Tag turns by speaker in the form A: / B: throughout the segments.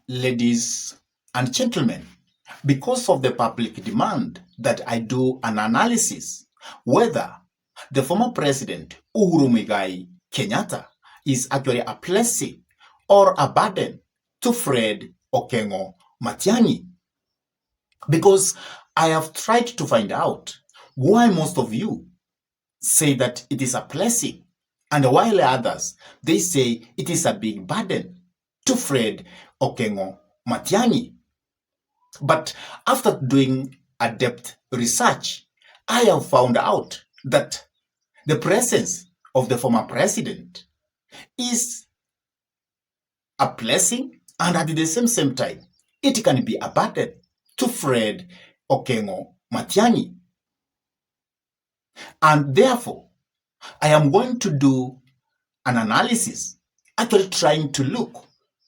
A: Ladies and gentlemen, because of the public demand that I do an analysis whether the former president Uhuru Muigai Kenyatta is actually a blessing or a burden to Fred Okengo Matiang'i. Because I have tried to find out why most of you say that it is a blessing, and while others, they say it is a big burden to Fred Okengo Matiang'i. But after doing a depth research, I have found out that the presence of the former president is a blessing, and at the same time, it can be a burden to Fred Okengo Matiang'i. And therefore, I am going to do an analysis, actually trying to look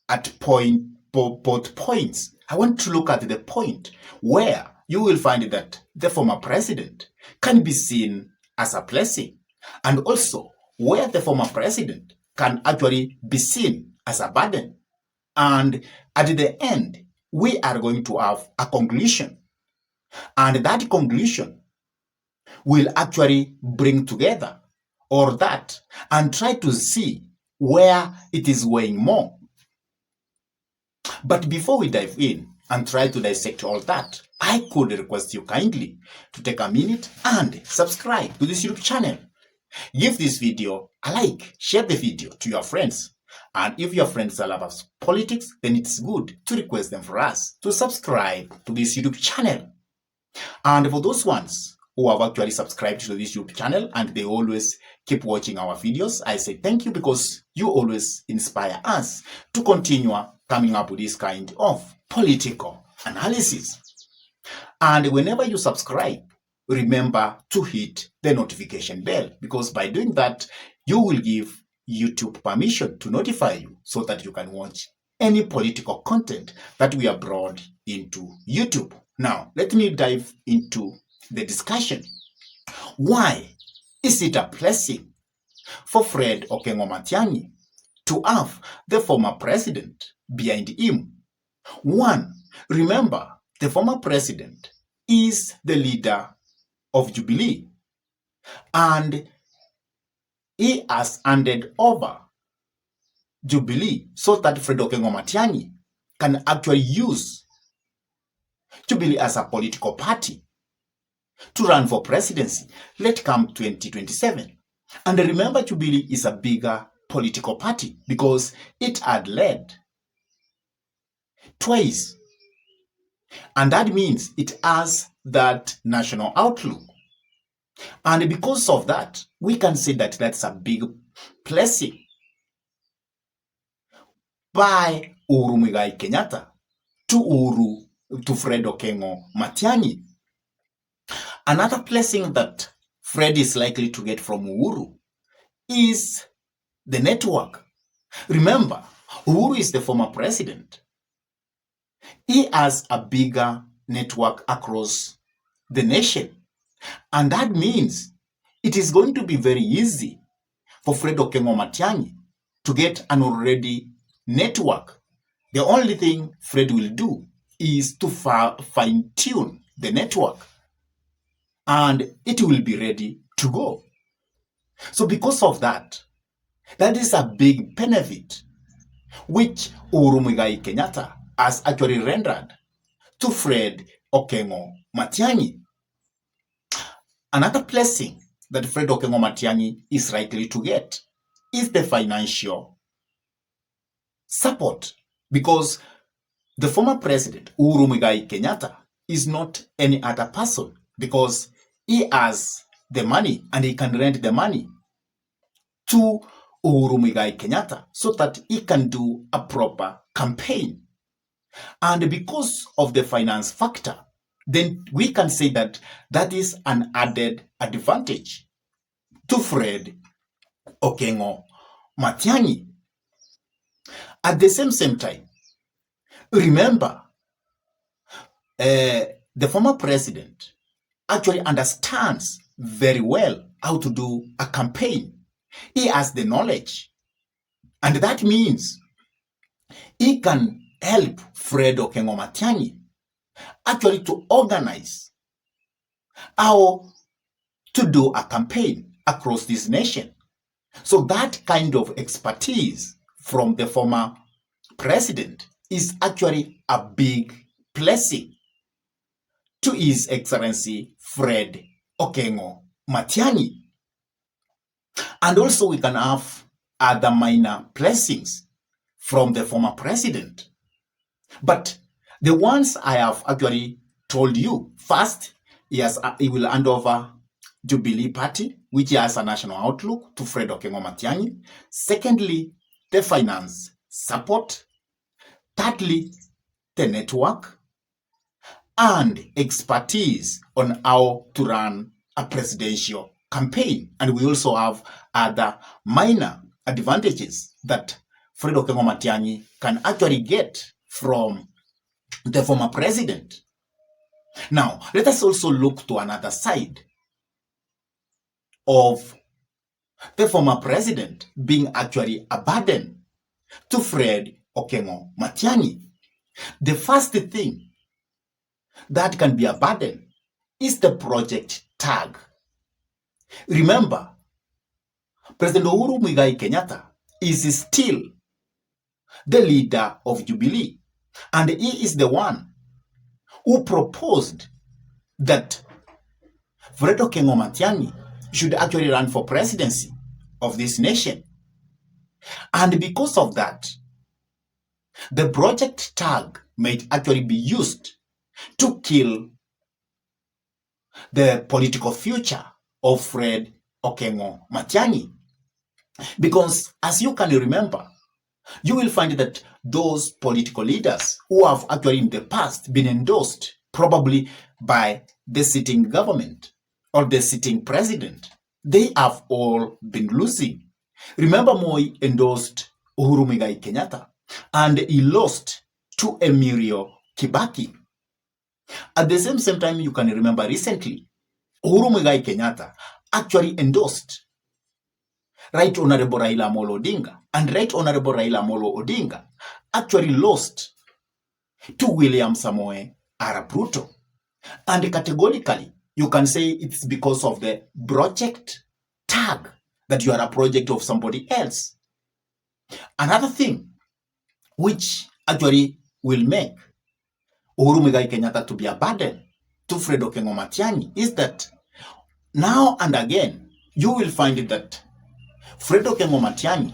A: at both points. I want to look at the point where you will find that the former president can be seen as a blessing, and also where the former president can actually be seen as a burden. And at the end, we are going to have a conclusion. And that conclusion will actually bring together all that and try to see where it is weighing more. But before we dive in and try to dissect all that, I could request you kindly to take a minute and subscribe to this YouTube channel. Give this video a like, share the video to your friends. And if your friends are lovers of politics, then it's good to request them for us to subscribe to this YouTube channel. And for those ones who have actually subscribed to this YouTube channel and they always keep watching our videos, I say thank you, because you always inspire us to continue coming up with this kind of political analysis. And whenever you subscribe, remember to hit the notification bell, because by doing that, you will give YouTube permission to notify you so that you can watch any political content that we upload into YouTube. Now, let me dive into the discussion. Why is it a blessing for Fred Okengo Matiang'i to have the former president behind him? One, remember, the former president is the leader of Jubilee, and he has handed over Jubilee so that Fred Okengo Matiang'i can actually use Jubilee as a political party to run for presidency, let come 2027. And remember, Jubilee is a bigger political party because it had led twice. And that means it has that national outlook. And because of that, we can say that that's a big blessing by Uhuru Muigai Kenyatta to Fred Okengo Matiang'i. Another blessing that Fred is likely to get from Uhuru is the network. Remember, Uhuru is the former president. He has a bigger network across the nation. And that means it is going to be very easy for Fred Okengo Matiang'i to get an already network. The only thing Fred will do is to fine-tune the network, and it will be ready to go. So because of that, that is a big benefit which Uhuru Muigai Kenyatta has actually rendered to Fred Okengo Matiang'i. Another blessing that Fred Okengo Matiang'i is likely to get is the financial support, because the former president, Uhuru Muigai Kenyatta, is not any other person, because he has the money and he can rent the money to Uhuru Muigai Kenyatta so that he can do a proper campaign. And because of the finance factor, then we can say that that is an added advantage to Fred Okengo Matiang'i. At the same time, remember, the former president actually understands very well how to do a campaign. He has the knowledge, and that means he can help Fred Okengo Matiang'i actually to organize how to do a campaign across this nation. So that kind of expertise from the former president is actually a big blessing to His Excellency Fred Okengo Matiang'i. And also we can have other minor blessings from the former president. But the ones I have actually told you, first, he will hand over Jubilee Party, which has a national outlook, to Fred Okengo Matiang'i. Secondly, the finance support. Thirdly, the network and expertise on how to run a presidential campaign. And we also have other minor advantages that Fred Okengo Matiang'i can actually get from the former president. Now, let us also look to another side of the former president being actually a burden to Fred Okengo Matiang'i. The first thing that can be a burden is the project tag. Remember, President Uhuru Kenyatta is still the leader of Jubilee, and he is the one who proposed that Fred Okengo Matiang'i should actually run for presidency of this nation. And because of that, the project tag might actually be used to kill the political future of Fred Okengo Matiang'i. Because as you can remember, you will find that those political leaders who have actually in the past been endorsed probably by the sitting government or the sitting president, they have all been losing. Remember, Moi endorsed Uhuru Kenyatta and he lost to Emilio Kibaki. At the same time, you can remember recently, Uhuru Kenyatta actually endorsed Right Honorable Raila Amolo Odinga, and Right Honorable Raila Amolo Odinga actually lost to William Samoei Arap Ruto. And categorically, you can say it's because of the project tag that you are a project of somebody else. Another thing which actually will make Uhuru Kenyatta to be a burden to Fred Okengo Matiang'i is that now and again, you will find that Fred Okengo Matiang'i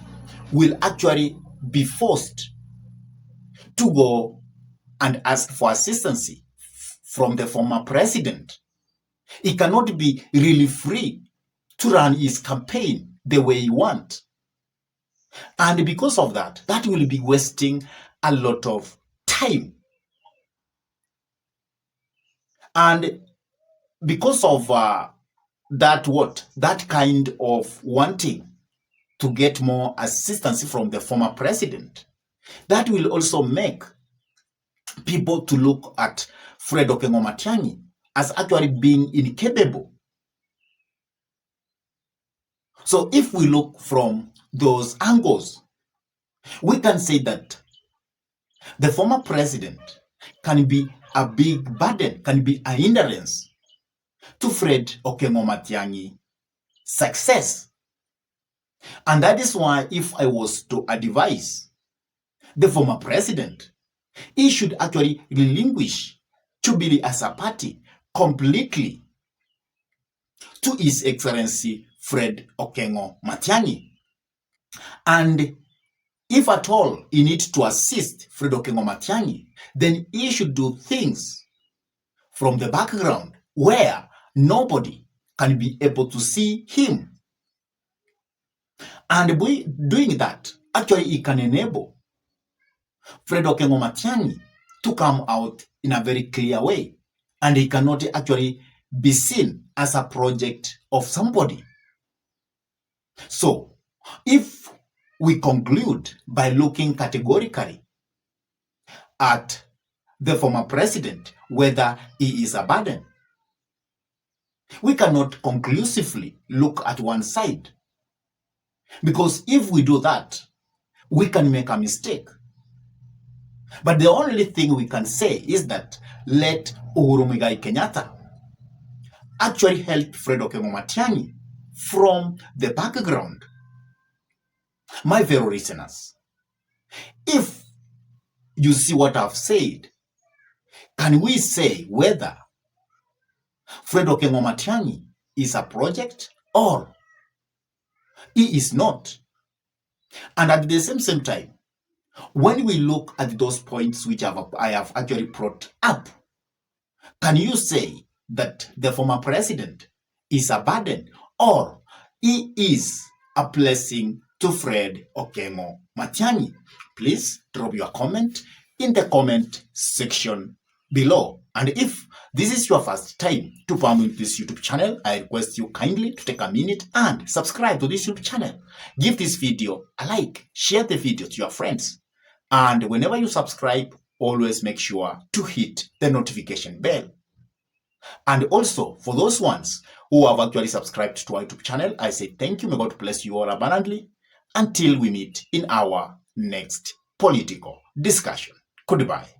A: will actually be forced to go and ask for assistance from the former president. He cannot be really free to run his campaign the way he wants. And because of that, that will be wasting a lot of time. And because of that kind of wanting to get more assistance from the former president, that will also make people to look at Fred Okengo Matiang'i as actually being incapable. So if we look from those angles, we can say that the former president can be a big burden, can be a hindrance to Fred Okengo Matiang'i's success. And that is why if I was to advise the former president, he should actually relinquish Jubilee as a party completely to His Excellency Fred Okengo Matiang'i. And if at all he needs to assist Fred Okengo Matiang'i, then he should do things from the background where nobody can be able to see him. And by doing that, actually he can enable Fred Okengo Matiang'i to come out in a very clear way. And he cannot actually be seen as a project of somebody. So, if we conclude by looking categorically at the former president, whether he is a burden, we cannot conclusively look at one side. Because if we do that, we can make a mistake. But the only thing we can say is that let Uhuru Kenyatta actually help Fred Okengo Matiang'i from the background. My fellow listeners, if you see what I've said, can we say whether Fred Okengo Matiang'i is a project or he is not? And at the same time, when we look at those points which I have actually brought up, can you say that the former president is a burden or he is a blessing to Fred Okengo Matiang'i? Please drop your comment in the comment section below. And if this is your first time to come into this YouTube channel, I request you kindly to take a minute and subscribe to this YouTube channel. Give this video a like, share the video to your friends. And whenever you subscribe, always make sure to hit the notification bell. And also, for those ones who have actually subscribed to our YouTube channel, I say thank you. May God bless you all abundantly. Until we meet in our next political discussion. Goodbye.